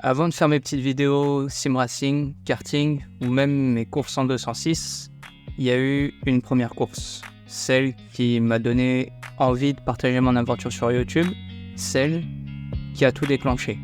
Avant de faire mes petites vidéos sim racing, karting ou même mes courses en 206, il y a eu une première course. Celle qui m'a donné envie de partager mon aventure sur YouTube, celle qui a tout déclenché.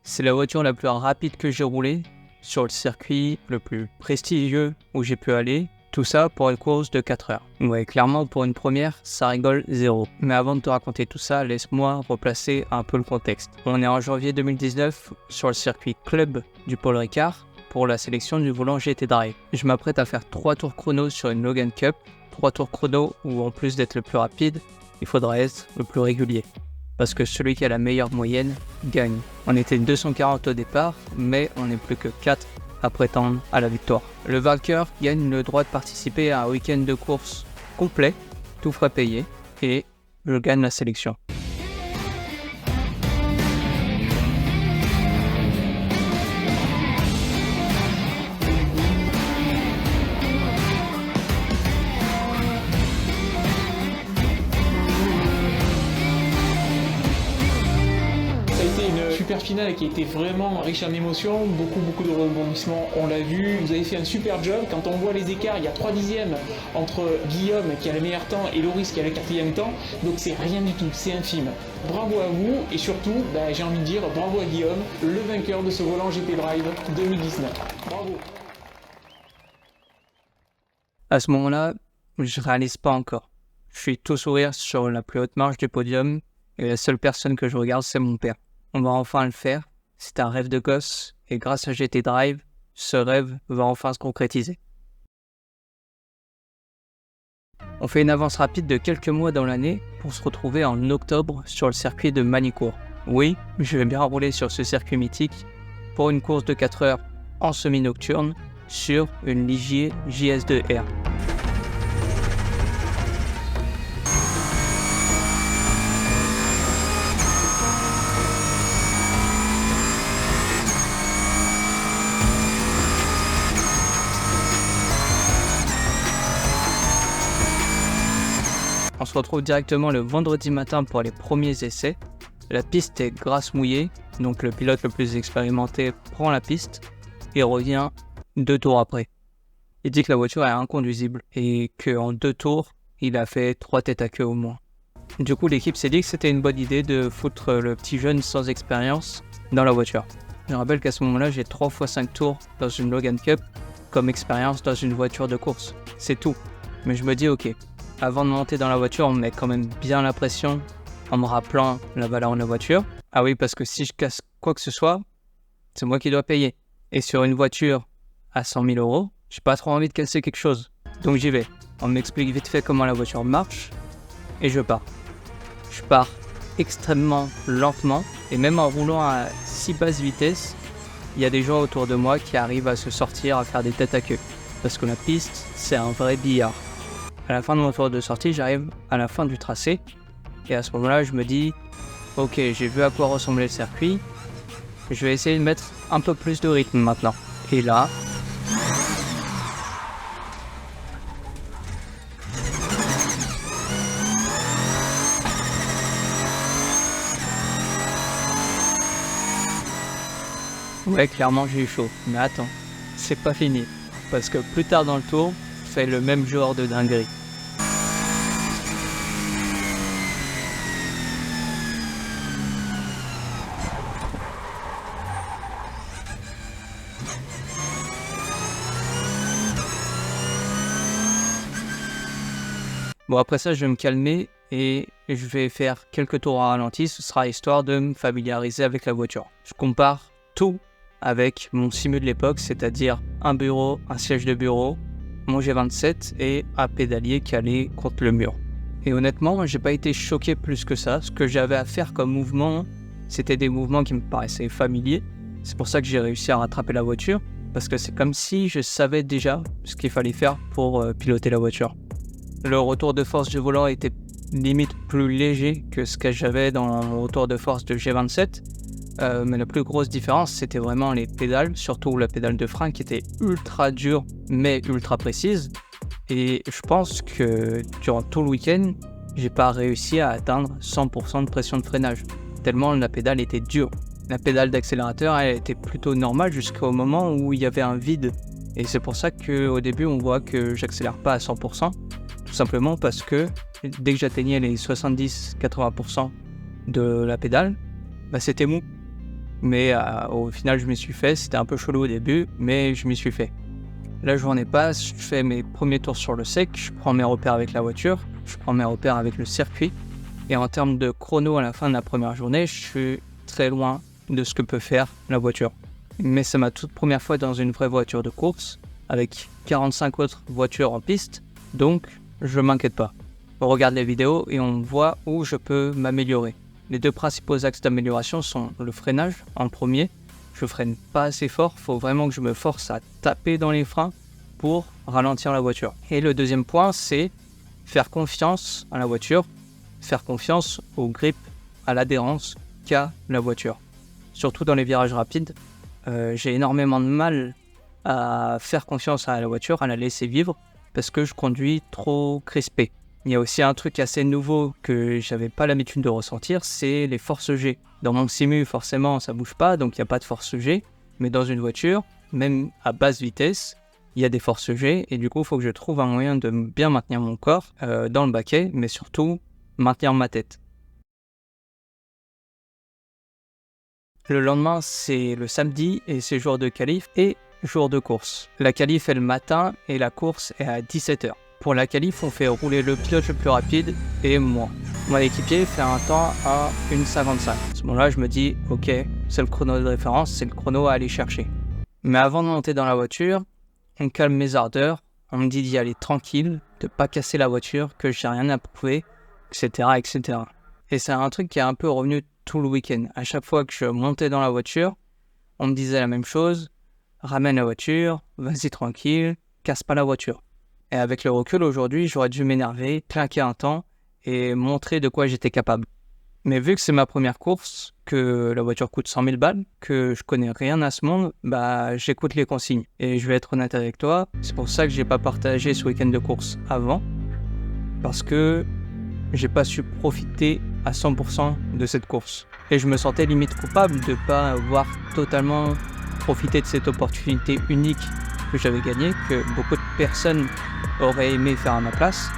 C'est la voiture la plus rapide que j'ai roulée sur le circuit le plus prestigieux où j'ai pu aller. Tout ça pour une course de 4 heures. Ouais, clairement pour une première, ça rigole zéro. Mais avant de te raconter tout ça, laisse-moi replacer un peu le contexte. On est en janvier 2019 sur le circuit club du Paul Ricard pour la sélection du volant GT Drive. Je m'apprête à faire 3 tours chrono sur une Logan Cup. 3 tours chrono où en plus d'être le plus rapide, il faudra être le plus régulier. Parce que celui qui a la meilleure moyenne gagne. On était 240 au départ, mais on n'est plus que 4 à prétendre à la victoire. Le vainqueur gagne le droit de participer à un week-end de course complet, tout frais payé, et je gagne la sélection. Super finale qui a été vraiment riche en émotions, beaucoup de rebondissements, on l'a vu, vous avez fait un super job. Quand on voit les écarts, il y a 3 dixièmes entre Guillaume qui a le meilleur temps et Loris qui a le 4e temps, donc c'est rien du tout, c'est infime. Bravo à vous et surtout, j'ai envie de dire bravo à Guillaume, le vainqueur de ce volant GT Drive 2019. Bravo. À ce moment-là, je réalise pas encore. Je suis tout sourire sur la plus haute marche du podium et la seule personne que je regarde, c'est mon père. On va enfin le faire, c'est un rêve de gosse, et grâce à GT Drive, ce rêve va enfin se concrétiser. On fait une avance rapide de quelques mois dans l'année pour se retrouver en octobre sur le circuit de Magny-Cours. Oui, je vais bien rouler sur ce circuit mythique pour une course de 4 heures en semi-nocturne sur une Ligier JS2R. On se retrouve directement le vendredi matin pour les premiers essais. La piste est grasse mouillée, donc le pilote le plus expérimenté prend la piste et revient 2 tours après. Il dit que la voiture est inconduisible et qu'en 2 tours, il a fait 3 têtes à queue au moins. Du coup, l'équipe s'est dit que c'était une bonne idée de foutre le petit jeune sans expérience dans la voiture. Je rappelle qu'à ce moment-là, j'ai 3 fois 5 tours dans une Logan Cup comme expérience dans une voiture de course. C'est tout. Mais je me dis ok. Avant de monter dans la voiture, on me met quand même bien la pression en me rappelant la valeur de la voiture. Ah oui, parce que si je casse quoi que ce soit, c'est moi qui dois payer. Et sur une voiture à 100 000 €, j'ai pas trop envie de casser quelque chose. Donc j'y vais. On m'explique vite fait comment la voiture marche et je pars. Je pars extrêmement lentement et même en roulant à si basse vitesse, il y a des gens autour de moi qui arrivent à se sortir, à faire des têtes à queue. Parce que la piste, c'est un vrai billard. À la fin de mon tour de sortie, j'arrive à la fin du tracé et à ce moment-là, je me dis ok, j'ai vu à quoi ressemblait le circuit, je vais essayer de mettre un peu plus de rythme maintenant. Et là, ouais, clairement j'ai eu chaud, mais attends, c'est pas fini, parce que plus tard dans le tour, je fais le même genre de dinguerie. Bon, après ça, je vais me calmer et je vais faire quelques tours à ralenti. Ce sera histoire de me familiariser avec la voiture. Je compare tout avec mon simu de l'époque, c'est-à-dire un bureau, un siège de bureau, mon G27 et un pédalier calé contre le mur. Et honnêtement, j'ai pas été choqué plus que ça. Ce que j'avais à faire comme mouvement, c'était des mouvements qui me paraissaient familiers. C'est pour ça que j'ai réussi à rattraper la voiture, parce que c'est comme si je savais déjà ce qu'il fallait faire pour piloter la voiture. Le retour de force du volant était limite plus léger que ce que j'avais dans mon retour de force de G27. Mais la plus grosse différence, c'était vraiment les pédales, surtout la pédale de frein qui était ultra dure mais ultra précise. Et je pense que durant tout le week-end, j'ai pas réussi à atteindre 100% de pression de freinage, tellement la pédale était dure. La pédale d'accélérateur, elle était plutôt normale jusqu'au moment où il y avait un vide. Et c'est pour ça qu'au début, on voit que j'accélère pas à 100%, tout simplement parce que dès que j'atteignais les 70-80% de la pédale, c'était mou. Mais au final, je m'y suis fait. C'était un peu chelou au début, mais je m'y suis fait. La journée passe, je fais mes premiers tours sur le sec, je prends mes repères avec la voiture, je prends mes repères avec le circuit. Et en termes de chrono à la fin de la première journée, je suis très loin de ce que peut faire la voiture. Mais c'est ma toute première fois dans une vraie voiture de course, avec 45 autres voitures en piste, donc je m'inquiète pas. On regarde les vidéos et on voit où je peux m'améliorer. Les deux principaux axes d'amélioration sont le freinage en premier. Je freine pas assez fort, faut vraiment que je me force à taper dans les freins pour ralentir la voiture. Et le deuxième point, c'est faire confiance à la voiture, faire confiance au grip, à l'adhérence qu'a la voiture. Surtout dans les virages rapides, j'ai énormément de mal à faire confiance à la voiture, à la laisser vivre, parce que je conduis trop crispé. Il y a aussi un truc assez nouveau que j'avais pas l'habitude de ressentir, c'est les forces G. Dans mon simu, forcément, ça bouge pas, donc il n'y a pas de force G. Mais dans une voiture, même à basse vitesse, il y a des forces G. Et du coup, il faut que je trouve un moyen de bien maintenir mon corps dans le baquet, mais surtout maintenir ma tête. Le lendemain, c'est le samedi et c'est jour de qualif et jour de course. La qualif est le matin et la course est à 17h. Pour la qualif, on fait rouler le pilote le plus rapide et moi. Mon équipier fait un temps à 1,55. À ce moment-là, je me dis, ok, c'est le chrono de référence, c'est le chrono à aller chercher. Mais avant de monter dans la voiture, on calme mes ardeurs, on me dit d'y aller tranquille, de pas casser la voiture, que j'ai rien à prouver, etc., etc. Et c'est un truc qui est un peu revenu tout le week-end. À chaque fois que je montais dans la voiture, on me disait la même chose, ramène la voiture, vas-y tranquille, casse pas la voiture. Et avec le recul aujourd'hui, j'aurais dû m'énerver, claquer un temps et montrer de quoi j'étais capable. Mais vu que c'est ma première course, que la voiture coûte 100 000 balles, que je connais rien à ce monde, j'écoute les consignes. Et je vais être honnête avec toi, c'est pour ça que j'ai pas partagé ce week-end de course avant, parce que j'ai pas su profiter à 100% de cette course. Et je me sentais limite coupable de pas avoir totalement profité de cette opportunité unique que j'avais gagnée, que beaucoup de personnes auraient aimé faire à ma place,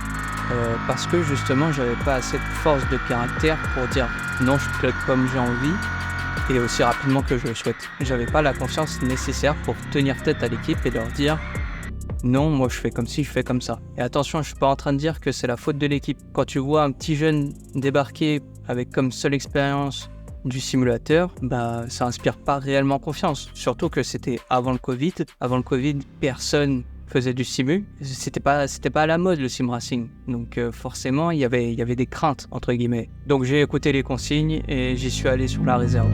parce que justement j'avais pas assez de force de caractère pour dire non, je pilote comme j'ai envie et aussi rapidement que je le souhaite. J'avais pas la confiance nécessaire pour tenir tête à l'équipe et leur dire non, moi je fais comme ci, je fais comme ça. Et attention, je suis pas en train de dire que c'est la faute de l'équipe. Quand tu vois un petit jeune débarquer avec comme seule expérience du simulateur, ça inspire pas réellement confiance. Surtout que c'était avant le Covid. Avant le Covid, personne faisait du simu. C'était pas à la mode le sim racing. Donc forcément, il y avait des craintes entre guillemets. Donc j'ai écouté les consignes et j'y suis allé sur la réserve.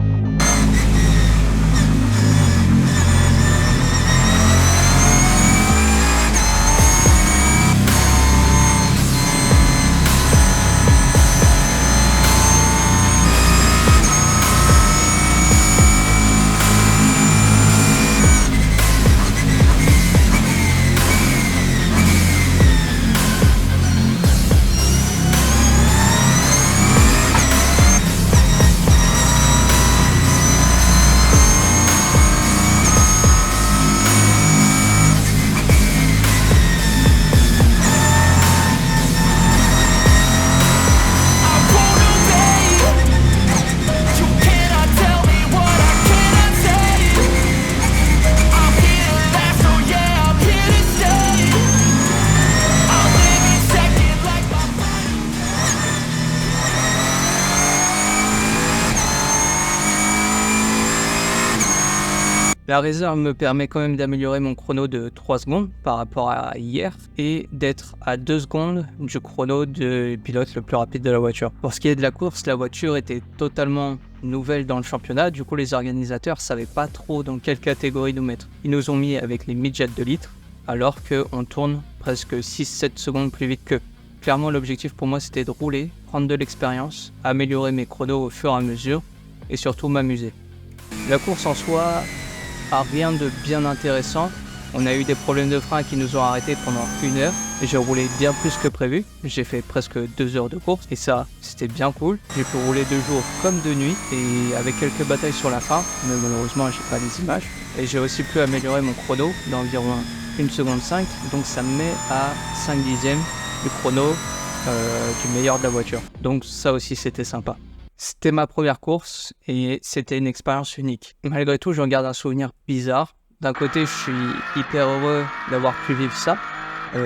La réserve me permet quand même d'améliorer mon chrono de 3 secondes par rapport à hier et d'être à 2 secondes du chrono du pilote le plus rapide de la voiture. Pour ce qui est de la course, la voiture était totalement nouvelle dans le championnat, du coup les organisateurs savaient pas trop dans quelle catégorie nous mettre. Ils nous ont mis avec les midgets de litre alors qu'on tourne presque 6-7 secondes plus vite qu'eux. Clairement, l'objectif pour moi, c'était de rouler, prendre de l'expérience, améliorer mes chronos au fur et à mesure et surtout m'amuser. La course en soi a rien de bien intéressant. On a eu des problèmes de frein qui nous ont arrêtés pendant 1 heure et j'ai roulé bien plus que prévu. J'ai fait presque 2 heures de course et ça, c'était bien cool. J'ai pu rouler de jour comme de nuit et avec quelques batailles sur la fin, mais malheureusement, j'ai pas les images. Et j'ai aussi pu améliorer mon chrono d'environ 1 seconde 5, donc ça me met à 5 dixièmes du chrono du meilleur de la voiture. Donc ça aussi, c'était sympa. C'était ma première course et c'était une expérience unique. Malgré tout, j'en garde un souvenir bizarre. D'un côté, je suis hyper heureux d'avoir pu vivre ça,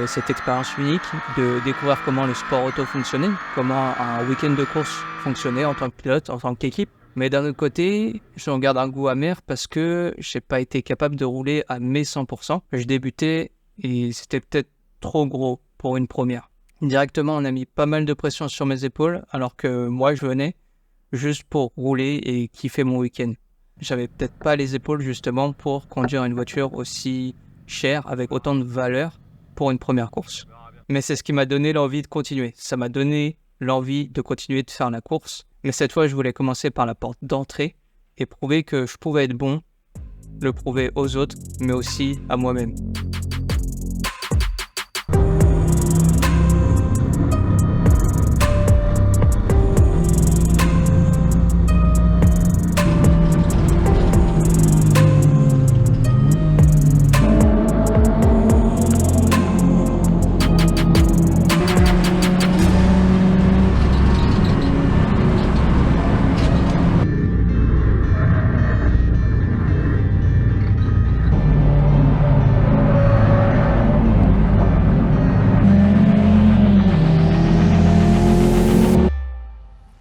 cette expérience unique, de découvrir comment le sport auto fonctionnait, comment un week-end de course fonctionnait en tant que pilote, en tant qu'équipe. Mais d'un autre côté, j'en garde un goût amer parce que j'ai pas été capable de rouler à mes 100%. Je débutais et c'était peut-être trop gros pour une première. Directement, on a mis pas mal de pression sur mes épaules alors que moi, je venais juste pour rouler et kiffer mon week-end. J'avais peut-être pas les épaules justement pour conduire une voiture aussi chère avec autant de valeur pour une première course. Mais c'est ce qui m'a donné l'envie de continuer. Ça m'a donné l'envie de continuer de faire la course. Mais cette fois, je voulais commencer par la porte d'entrée et prouver que je pouvais être bon, le prouver aux autres, mais aussi à moi-même.